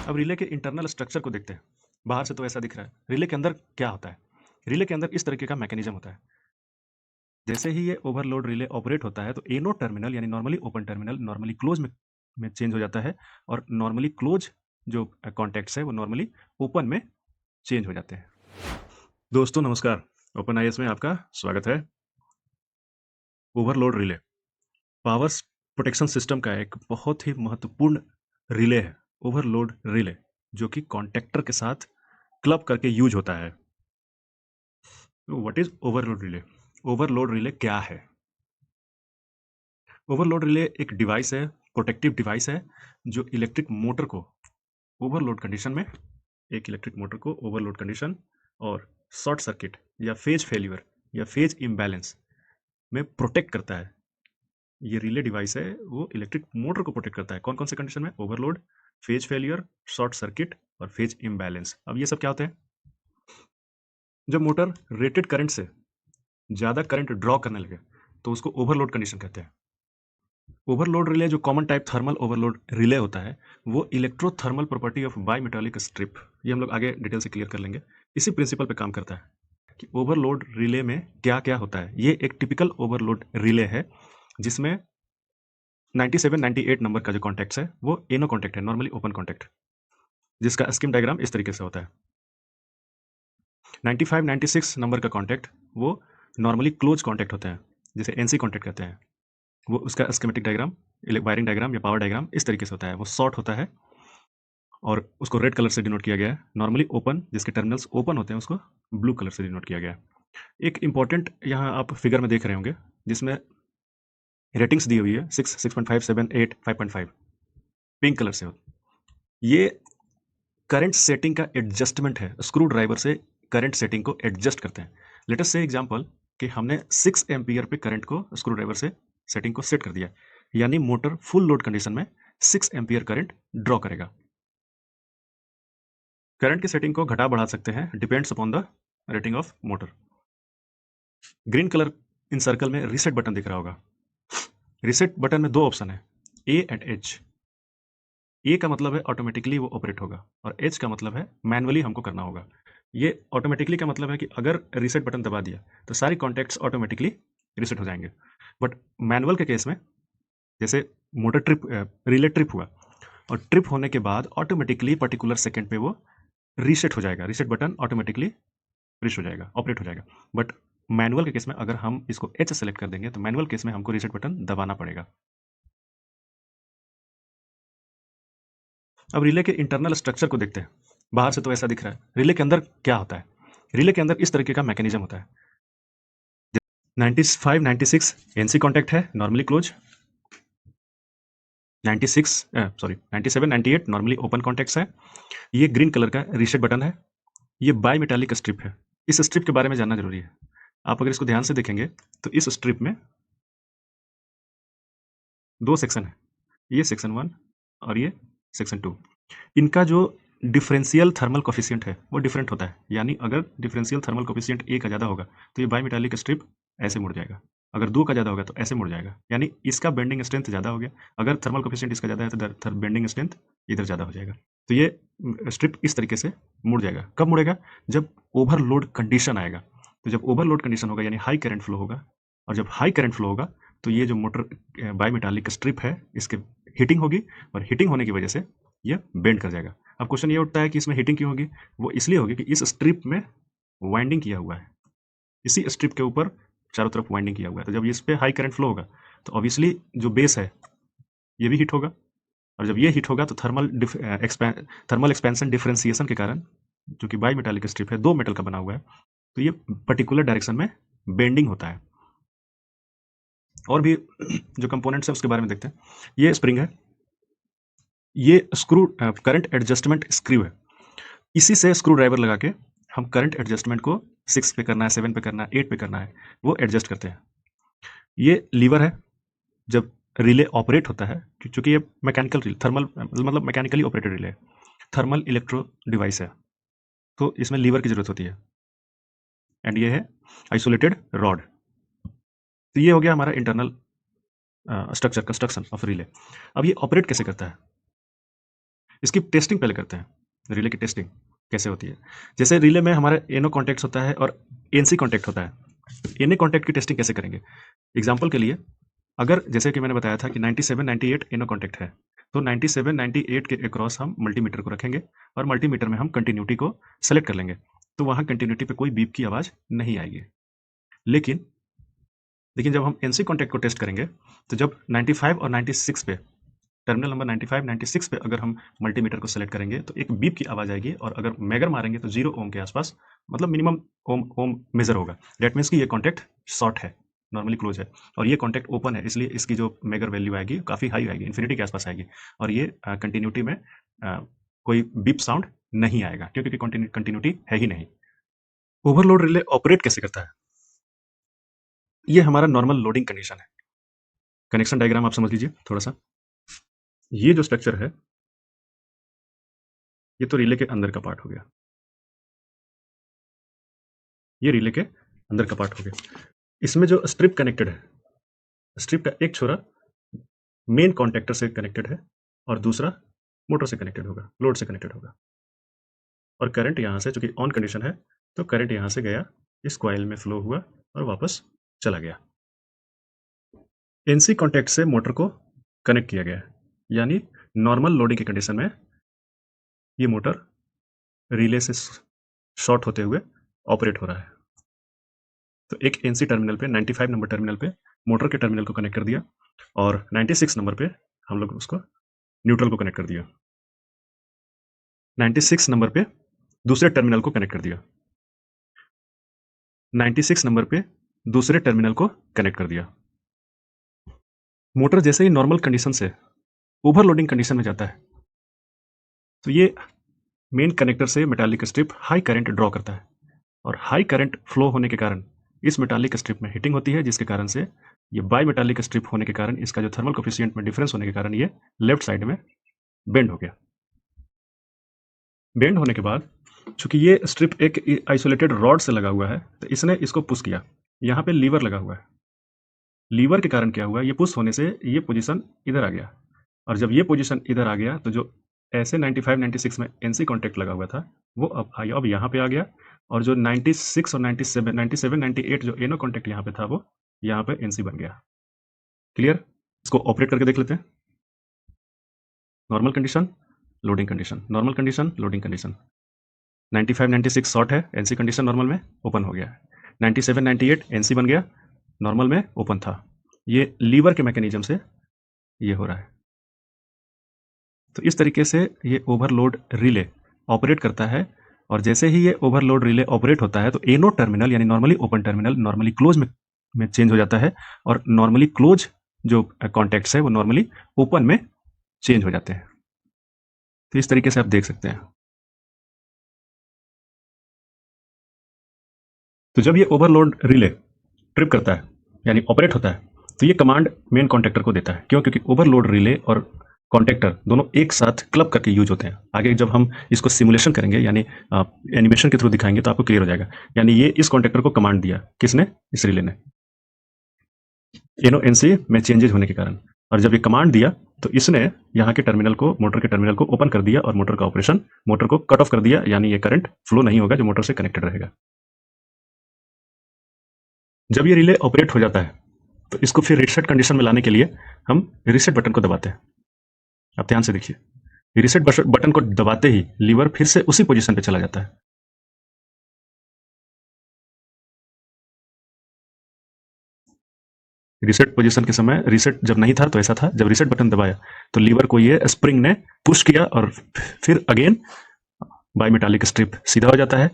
अब रिले के internal structure को देखते हैं। बाहर से तो ऐसा दिख रहा है। रिले के अंदर क्या होता है? रिले के अंदर इस तरीके का मैकेनिज्म होता है। जैसे ही ये ओवरलोड रिले ऑपरेट होता है तो एनोड टर्मिनल यानी normally open terminal normally close में चेंज हो जाता है और नॉर्मली क्लोज जो कॉन्टैक्ट्स है वो नॉर्मली ओपन में चेंज हो जाते हैं। दोस्तों नमस्कार, ओपन आईएएस में आपका स्वागत है। Overload relay power protection system का एक बहुत ही महत्वपूर्ण रिले है। ओवरलोड रिले जो कि कॉन्टैक्टर के साथ क्लब करके यूज होता है। What is overload relay? Overload relay क्या है? ओवरलोड रिले एक डिवाइस है, प्रोटेक्टिव डिवाइस है, जो इलेक्ट्रिक मोटर को ओवरलोड कंडीशन में एक इलेक्ट्रिक मोटर को ओवरलोड कंडीशन और शॉर्ट सर्किट या फेज फेल्यूर या फेज इम्बैलेंस में प्रोटेक्ट करता है। ये रिले डिवाइस है, वो इलेक्ट्रिक मोटर को प्रोटेक्ट करता है। कौन कौन से कंडीशन में? Overload, phase failure, short circuit और फेज इम्बैलेंस। अब ये सब क्या होते हैं? जब मोटर रेटेड करंट से ज़्यादा करंट ड्रॉ करने लगे तो उसको ओवरलोड कंडीशन कहते हैं। ओवरलोड रिले जो common type thermal overload relay होता है वो electrothermal property of by metallic strip, ये हम लोग आगे डिटेल से क्लियर कर लेंगे। इसी प्रिंसिपल पे काम करता है कि ओवरलोड रिले में क्या क्या होता है। ये एक टिपिकल ओवरलोड रिले है जिसमें 97 98 नंबर का जो कॉन्टैक्ट्स है वो एनो कॉन्टैक्ट है, नॉर्मली ओपन कॉन्टैक्ट, जिसका स्कीम डायग्राम इस तरीके से होता है। 95 96 नंबर का कॉन्टैक्ट वो नॉर्मली क्लोज कॉन्टैक्ट होते हैं, जिसे एनसी कॉन्टैक्ट कहते हैं। वो उसका स्कीमेटिक डायग्राम, वायरिंग डायग्राम या पावर डायग्राम इस तरीके से होता है। वो शॉर्ट होता है और उसको रेड कलर से डिनोट किया गया है। नॉर्मली ओपन, जिसके टर्मिनल्स ओपन होते हैं, उसको ब्लू कलर से डिनोट किया गया है। एक इंपॉर्टेंट यहाँ आप फिगर में देख रहे होंगे जिसमें रेटिंग्स दी हुई है 6, 6.5, 7, 8, 5.5 पिंक कलर से। ये करंट सेटिंग का एडजस्टमेंट है। स्क्रू ड्राइवर से करंट सेटिंग को एडजस्ट करते हैं। लेट अस से एग्जांपल कि हमने 6 एम्पियर पे करंट को स्क्रू ड्राइवर से सेटिंग को सेट कर दिया, यानी मोटर फुल लोड कंडीशन में 6 एम्पियर करंट ड्रॉ करेगा। करंट की सेटिंग को घटा बढ़ा सकते हैं, depends upon the rating of motor. Green colour in circle में रीसेट बटन दिख रहा होगा। रीसेट बटन में दो ऑप्शन है, ए एंड एच। ए का मतलब है ऑटोमेटिकली वो ऑपरेट होगा और एच का मतलब है मैनुअली हमको करना होगा। ये ऑटोमेटिकली का मतलब है कि अगर रीसेट बटन दबा दिया तो सारी कॉन्टैक्ट्स ऑटोमेटिकली रीसेट हो जाएंगे। बट मैनुअल के केस में, जैसे मोटर ट्रिप, रिले ट्रिप हुआ और ट्रिप होने के बाद ऑटोमेटिकली पर्टिकुलर सेकंड पे वो रीसेट हो जाएगा। रीसेट बटन ऑटोमेटिकली प्रेस हो जाएगा, ऑपरेट हो जाएगा। बट मैनुअल के केस में अगर हम इसको एच सेलेक्ट कर देंगे तो मैनुअल केस में हमको रीसेट बटन दबाना पड़ेगा। अब रिले के इंटरनल स्ट्रक्चर को देखते हैं। बाहर से तो ऐसा दिख रहा है। रिले के अंदर क्या होता है? रिले के अंदर इस तरीके का मैकेनिज्म होता है। 95 96 एनसी कॉन्टैक्ट है, normally close. 97 98 normally open contacts है। ये ग्रीन कलर का रीसेट बटन है। ये बाई मेटालिक स्ट्रिप है। इस स्ट्रिप के बारे में जानना जरूरी है। आप अगर इसको ध्यान से देखेंगे तो इस स्ट्रिप में दो सेक्शन है, ये सेक्शन 1 और ये सेक्शन 2। इनका जो डिफरेंशियल थर्मल कोफिशिएंट है वो डिफरेंट होता है, यानी अगर डिफरेंशियल थर्मल कोफिशिएंट ए का ज़्यादा होगा तो ये बाई मेटालिक स्ट्रिप ऐसे मुड़ जाएगा। अगर 2 का ज़्यादा होगा तो ऐसे मुड़ जाएगा, यानी इसका बेंडिंग स्ट्रेंथ ज़्यादा हो गया। अगर थर्मल कोफिशिएंट इसका ज़्यादा है तो बेंडिंग स्ट्रेंथ इधर ज़्यादा हो जाएगा। तो ये स्ट्रिप इस तरीके से मुड़ जाएगा। कब मुड़ेगा? जब ओवरलोड कंडीशन आएगा। तो जब ओवरलोड कंडीशन होगा यानी हाई करंट फ्लो होगा, और जब हाई करंट फ्लो होगा तो ये जो मोटर बाई मेटालिक स्ट्रिप है इसके हीटिंग होगी, और हीटिंग होने की वजह से ये बेंड कर जाएगा। अब क्वेश्चन ये उठता है कि इसमें हीटिंग क्यों होगी? वो इसलिए होगी कि इस स्ट्रिप में वाइंडिंग किया हुआ है। इसी स्ट्रिप के ऊपर चारों तरफ वाइंडिंग किया हुआ है। तो जब इस पे हाई करंट फ्लो होगा तो ऑब्वियसली जो बेस है ये भी हीट होगा, और जब ये हीट होगा तो थर्मल एक्सपेंशन डिफरेंशिएशन के कारण, जो कि बाई मेटालिक स्ट्रिप है, दो मेटल का बना हुआ है, तो ये पर्टिकुलर डायरेक्शन में बेंडिंग होता है। और भी जो कंपोनेंट्स है उसके बारे में देखते हैं। ये स्प्रिंग है, ये स्क्रू करंट एडजस्टमेंट स्क्रू है। इसी से स्क्रू ड्राइवर लगा के हम करंट एडजस्टमेंट को 6 पे करना है, 7 पे करना है, 8 पे करना है, वो एडजस्ट करते हैं। ये लीवर है। जब रिले ऑपरेट होता है, क्योंकि ये मैकेनिकल रिले, थर्मल मतलब मैकेनिकली ऑपरेटेड रिले है, थर्मल इलेक्ट्रो डिवाइस है, तो इसमें लीवर की जरूरत होती है। एंड ये है आइसोलेटेड रॉड। तो ये हो गया हमारा internal structure, construction of relay. अब ये ऑपरेट कैसे करता है? इसकी टेस्टिंग पहले करते हैं, रिले की टेस्टिंग कैसे होती है। जैसे रिले में हमारा एनो कॉन्टैक्ट्स होता है और एनसी कॉन्टैक्ट होता है। एनए कॉन्टैक्ट की टेस्टिंग कैसे करेंगे? एग्जाम्पल के लिए, अगर जैसे कि मैंने बताया था कि 97 98 एनो कॉन्टैक्ट है, तो 97 98 के अक्रॉस हम मल्टीमीटर को रखेंगे और मल्टीमीटर में हम कंटिन्यूटी को सेलेक्ट कर लेंगे, तो वहाँ कंटिन्यूटी पे कोई बीप की आवाज़ नहीं आएगी। लेकिन जब हम एनसी कॉन्टैक्ट को टेस्ट करेंगे, तो जब 95 और 96 पे, टर्मिनल नंबर 95 96 पे अगर हम मल्टीमीटर को सेलेक्ट करेंगे तो एक बीप की आवाज़ आएगी, और अगर मेगर मारेंगे तो 0 ओम के आसपास, मतलब मिनिमम ओम मेजर होगा। डेट मीन्स कि ये कॉन्टैक्ट शॉर्ट है, नॉर्मली क्लोज है, और ये कॉन्टैक्ट ओपन है, इसलिए इसकी जो मेगर वैल्यू आएगी काफ़ी हाई आएगी, इन्फिनिटी के आसपास आएगी, और ये कंटिन्यूटी में कोई बीप साउंड नहीं आएगा, क्योंकि कंटिन्यूटी है ही नहीं। ओवरलोड रिले ऑपरेट कैसे करता है? ये हमारा नॉर्मल लोडिंग कंडीशन है। कनेक्शन डायग्राम आप समझ लीजिए थोड़ा सा। ये जो स्ट्रक्चर है, ये तो रिले के अंदर का पार्ट हो गया, ये रिले के अंदर का पार्ट हो गया। इसमें जो स्ट्रिप कनेक्टेड है, स्ट्रिप का एक छोरा मेन कॉन्टैक्टर से कनेक्टेड है और दूसरा मोटर से कनेक्टेड होगा, लोड से कनेक्टेड होगा, और करंट यहाँ से, चूंकि ऑन कंडीशन है, तो करंट यहाँ से गया, इस कॉइल में फ्लो हुआ और वापस चला गया। एनसी कॉन्टैक्ट से मोटर को कनेक्ट किया गया है, यानी नॉर्मल लोडिंग की कंडीशन में ये मोटर रिले से शॉर्ट होते हुए ऑपरेट हो रहा है। तो एक एनसी टर्मिनल पे, 95 नंबर टर्मिनल पे मोटर के टर्मिनल को कनेक्ट कर दिया, और 96 नंबर पे हम लोग उसको न्यूट्रल को कनेक्ट कर दिया। 96 नंबर पे दूसरे टर्मिनल को कनेक्ट कर दिया, 96 नंबर पे दूसरे टर्मिनल को कनेक्ट कर दिया। मोटर जैसे ही नॉर्मल कंडीशन से ओवरलोडिंग कंडीशन में जाता है, तो ये मेन कनेक्टर से metallic strip high current draw करता है, और हाई करंट फ्लो होने के कारण इस मेटालिक स्ट्रिप में हीटिंग होती है, जिसके कारण से ये बाई मेटालिक स्ट्रिप होने के कारण इसका जो थर्मल कोफिशिएंट में डिफरेंस होने के कारण ये लेफ्ट साइड में बेंड हो गया। बेंड होने के बाद, चूंकि ये स्ट्रिप एक आइसोलेटेड रॉड से लगा हुआ है, तो इसने इसको पुश किया। यहाँ पे लीवर लगा हुआ है, लीवर के कारण क्या हुआ, ये पुश होने से ये पोजीशन इधर आ गया, और जब ये पोजीशन इधर आ गया तो जो ऐसे 95 96 में एनसी कॉन्टैक्ट लगा हुआ था वो अब यहाँ पे आ गया, और जो 96 और 97 98 जो एनो कॉन्टैक्ट यहाँ पे था वो यहाँ पे एनसी बन गया। क्लियर? इसको ऑपरेट करके देख लेते हैं। Normal condition, loading condition, normal condition, loading condition. 95 96 short है, एनसी कंडीशन नॉर्मल में ओपन हो गया। 97 98 एनसी बन गया, नॉर्मल में ओपन था। ये लीवर के मैकेनिज्म से ये हो रहा है। तो इस तरीके से ये ओवरलोड रिले ऑपरेट करता है, और जैसे ही ये ओवरलोड रिले ऑपरेट होता है तो एनो टर्मिनल यानी normally open terminal normally close में चेंज हो जाता है, और नॉर्मली क्लोज जो कॉन्टैक्ट्स है वो नॉर्मली ओपन में चेंज हो जाते हैं। तो इस तरीके से आप देख सकते हैं। तो जब ये ओवरलोड रिले ट्रिप करता है यानी ऑपरेट होता है, तो ये कमांड मेन कॉन्टैक्टर को देता है। क्यों? क्योंकि ओवरलोड रिले और कॉन्टैक्टर दोनों एक साथ क्लब करके यूज होते हैं। आगे जब हम इसको सिमुलेशन करेंगे यानी एनिमेशन के थ्रू दिखाएंगे तो आपको क्लियर हो जाएगा। यानी ये इस कॉन्टैक्टर को कमांड दिया, किसने? इस रिले ने, एनो एनसी में चेंजेस होने के कारण। और जब ये कमांड दिया तो इसने यहाँ के टर्मिनल को, मोटर के टर्मिनल को ओपन कर दिया और मोटर का ऑपरेशन, मोटर को कट ऑफ कर दिया, यानी ये करंट फ्लो नहीं होगा जो मोटर से कनेक्टेड रहेगा। जब ये रिले ऑपरेट हो जाता है तो इसको फिर रीसेट कंडीशन में लाने के लिए हम रीसेट बटन को दबाते हैं। आप ध्यान से देखिए, रीसेट बटन को दबाते ही लीवर फिर से उसी पोजीशन पे चला जाता है। रीसेट पोजीशन के समय रीसेट जब नहीं था तो ऐसा था, जब रीसेट बटन दबाया तो लीवर को ये स्प्रिंग ने पुश किया और फिर अगेन बाईमेटालिक स्ट्रिप सीधा हो जाता है,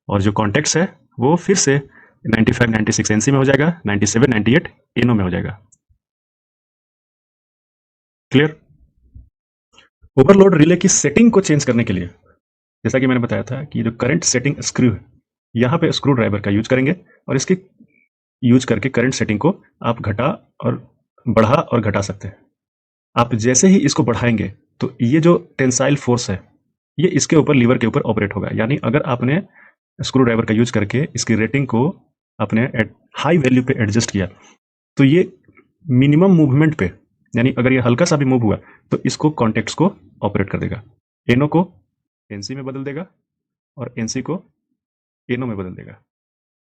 और जो कॉन्टैक्ट्स है वो फिर से 95 96 एनसी में हो जाएगा, 97 98 एनो में हो जाएगा। क्लियर? ओवरलोड रिले की सेटिंग को चेंज करने के लिए, जैसा कि मैंने बताया था कि जो करंट सेटिंग स्क्रू है, यहाँ पे स्क्रू ड्राइवर का यूज करेंगे, और इसकी यूज करके करंट सेटिंग को आप बढ़ा और घटा सकते हैं। आप जैसे ही इसको बढ़ाएंगे तो ये जो टेंसाइल फोर्स है ये इसके ऊपर, लीवर के ऊपर ऑपरेट होगा। यानी अगर आपने स्क्रू ड्राइवर का यूज करके इसकी रेटिंग को आपने हाई वैल्यू पे एडजस्ट किया तो ये मिनिमम मूवमेंट पे, यानी अगर ये हल्का सा भी मूव हुआ तो इसको कॉन्टैक्ट्स को ऑपरेट कर देगा। एनओ को एनसी में बदल देगा और एनसी को एनओ में बदल देगा।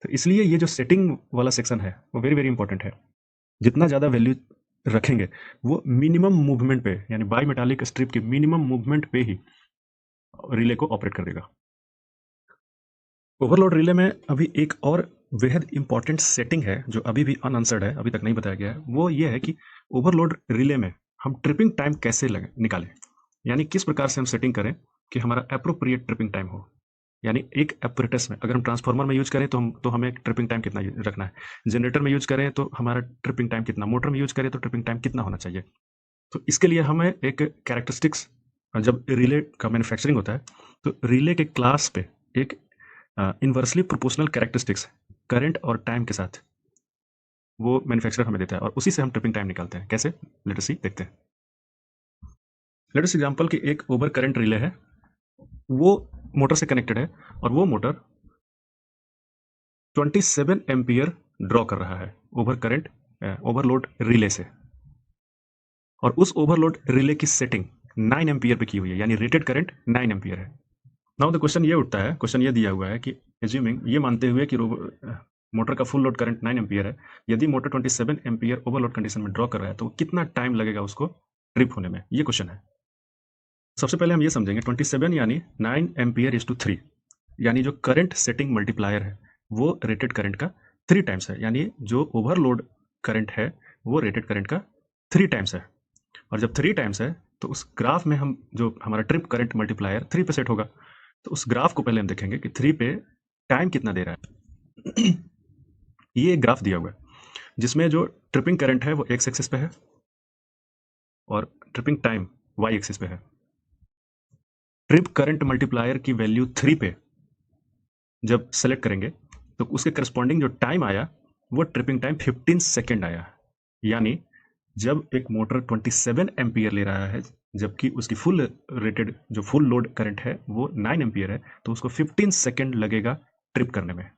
तो इसलिए ये जो सेटिंग वाला सेक्शन है वो वेरी वेरी इंपॉर्टेंट है। जितना ज़्यादा वैल्यू रखेंगे वो मिनिमम मूवमेंट पे, यानी बाई मेटालिक स्ट्रिप की मिनिमम मूवमेंट पे ही रिले को ऑपरेट कर देगा। ओवरलोड रिले में अभी एक और बेहद इंपॉर्टेंट सेटिंग है जो अभी भी अनआंसर्ड है, अभी तक नहीं बताया गया है। वो ये है कि ओवरलोड रिले में हम ट्रिपिंग टाइम कैसे निकालें, यानी किस प्रकार से हम सेटिंग करें कि हमारा अप्रोप्रिएट ट्रिपिंग टाइम हो। यानी एक एपरेटस में अगर हम ट्रांसफार्मर में यूज करें तो हमें ट्रिपिंग टाइम कितना रखना है, जनरेटर में यूज करें तो हमारा ट्रिपिंग टाइम कितना, मोटर में यूज करें तो ट्रिपिंग टाइम कितना होना चाहिए। तो इसके लिए हमें एक कैरेक्टरिस्टिक्स, जब रिले का मैन्युफैक्चरिंग होता है तो रिले के क्लास पे एक इन्वर्सली प्रोपोर्शनल कैरेक्टरिस्टिक्स करंट और टाइम के साथ वो मैन्युफैक्चरर हमें देता है और उसी से हम ट्रिपिंग टाइम निकालते हैं। कैसे, लेट अस सी, देखते हैं। लेट अस एग्जांपल कि एक ओवर करंट रिले है, वो मोटर से कनेक्टेड है और वो मोटर 27 एम्पियर ड्रॉ कर रहा है ओवर करंट ओवरलोड रिले से, और उस ओवरलोड रिले की सेटिंग 9 एम्पियर पे की हुई है, यानी रेटेड करंट 9 एम्पियर है। नाउ द क्वेश्चन ये उठता है, क्वेश्चन ये दिया हुआ है कि एज्यूमिंग, ये मानते हुए कि मोटर का फुल लोड करंट 9 एम्पियर है, यदि मोटर 27 एम्पियर ओवरलोड कंडीशन में ड्रॉ कर रहा है तो कितना टाइम लगेगा उसको ट्रिप होने में, ये क्वेश्चन है। सबसे पहले हम ये समझेंगे 27 यानी 9 एम्पियर इज टू 3, यानी जो करंट सेटिंग मल्टीप्लायर है वो रेटेड करंट का 3 टाइम्स है, यानी जो ओवरलोड करंट है वो रेटेड करंट का 3 टाइम्स है। और जब 3 टाइम्स है तो उस ग्राफ में हम जो हमारा ट्रिप करंट मल्टीप्लायर 3 पे सेट होगा, तो उस ग्राफ को पहले हम देखेंगे कि 3 पे टाइम कितना दे रहा है। ये एक ग्राफ दिया हुआ है जिसमें जो ट्रिपिंग करंट है वो एक्स एक्सिस पे है और ट्रिपिंग टाइम वाई एक्सिस पे है। ट्रिप करंट मल्टीप्लायर की वैल्यू 3 पे जब सेलेक्ट करेंगे तो उसके करस्पॉन्डिंग जो टाइम आया वो ट्रिपिंग टाइम 15 सेकेंड आया। यानी जब एक मोटर 27 एम्पियर ले रहा है जबकि उसकी फुल रेटेड जो फुल लोड करंट है वो 9 एम्पियर है, तो उसको 15 सेकेंड लगेगा ट्रिप करने में।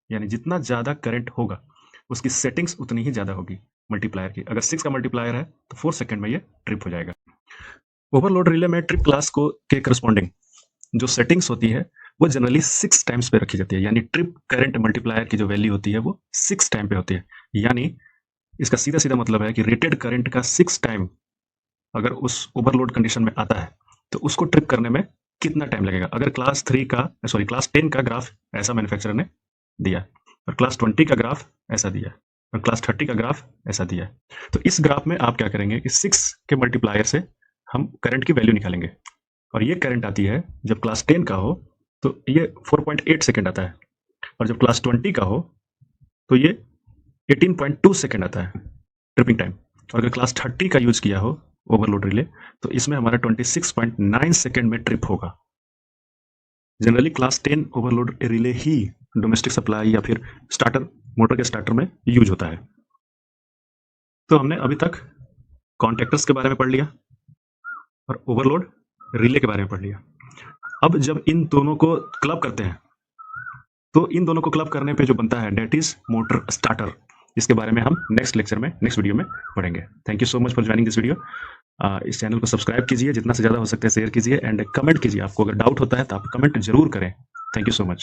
यानी जितना ज़्यादा करंट होगा उसकी सेटिंग्स उतनी ही ज़्यादा होगी मल्टीप्लायर की। अगर 6 का मल्टीप्लायर है तो 4 सेकेंड में ये ट्रिप हो जाएगा। ओवरलोड रिले में ट्रिप क्लास को के करस्पॉन्डिंग जो सेटिंग्स होती है वो जनरली 6 टाइम्स पे रखी जाती है, यानी ट्रिप करंट मल्टीप्लायर की जो वैल्यू होती है वो 6 टाइम पे होती है। यानी इसका सीधा सीधा मतलब है कि रेटेड करंट का 6 टाइम अगर उस ओवरलोड कंडीशन में आता है तो उसको ट्रिप करने में कितना टाइम लगेगा। अगर क्लास 10 का ग्राफ ऐसा मैन्युफैक्चरर ने दिया और क्लास 20 का ग्राफ ऐसा दिया और क्लास 30 का ग्राफ ऐसा दिया, तो इस ग्राफ में आप क्या करेंगे कि 6 के मल्टीप्लायर से हम करंट की वैल्यू निकालेंगे, और ये करंट आती है जब क्लास 10 का हो तो ये 4.8 सेकेंड आता है, और जब क्लास 20 का हो तो ये 18.2 सेकेंड आता है ट्रिपिंग टाइम। और अगर क्लास 30 का यूज किया हो ओवरलोड रिले तो इसमें हमारा 26.9 सेकेंड में ट्रिप होगा। जनरली क्लास 10 ओवरलोड रिले ही डोमेस्टिक सप्लाई या फिर स्टार्टर, मोटर के स्टार्टर में यूज होता है। तो हमने अभी तक कॉन्टैक्टर्स के बारे में पढ़ लिया और ओवरलोड रिले के बारे में पढ़ लिया। अब जब इन दोनों को क्लब करते हैं तो इन दोनों को क्लब करने पे जो बनता है डेट इज मोटर स्टार्टर, इसके बारे में हम नेक्स्ट लेक्चर में, नेक्स्ट वीडियो में पढ़ेंगे। Thank you so much for joining this video. इस चैनल को सब्सक्राइब कीजिए, जितना से ज़्यादा हो सकता है शेयर कीजिए एंड कमेंट कीजिए। आपको अगर डाउट होता है तो आप कमेंट जरूर करें। Thank you so much.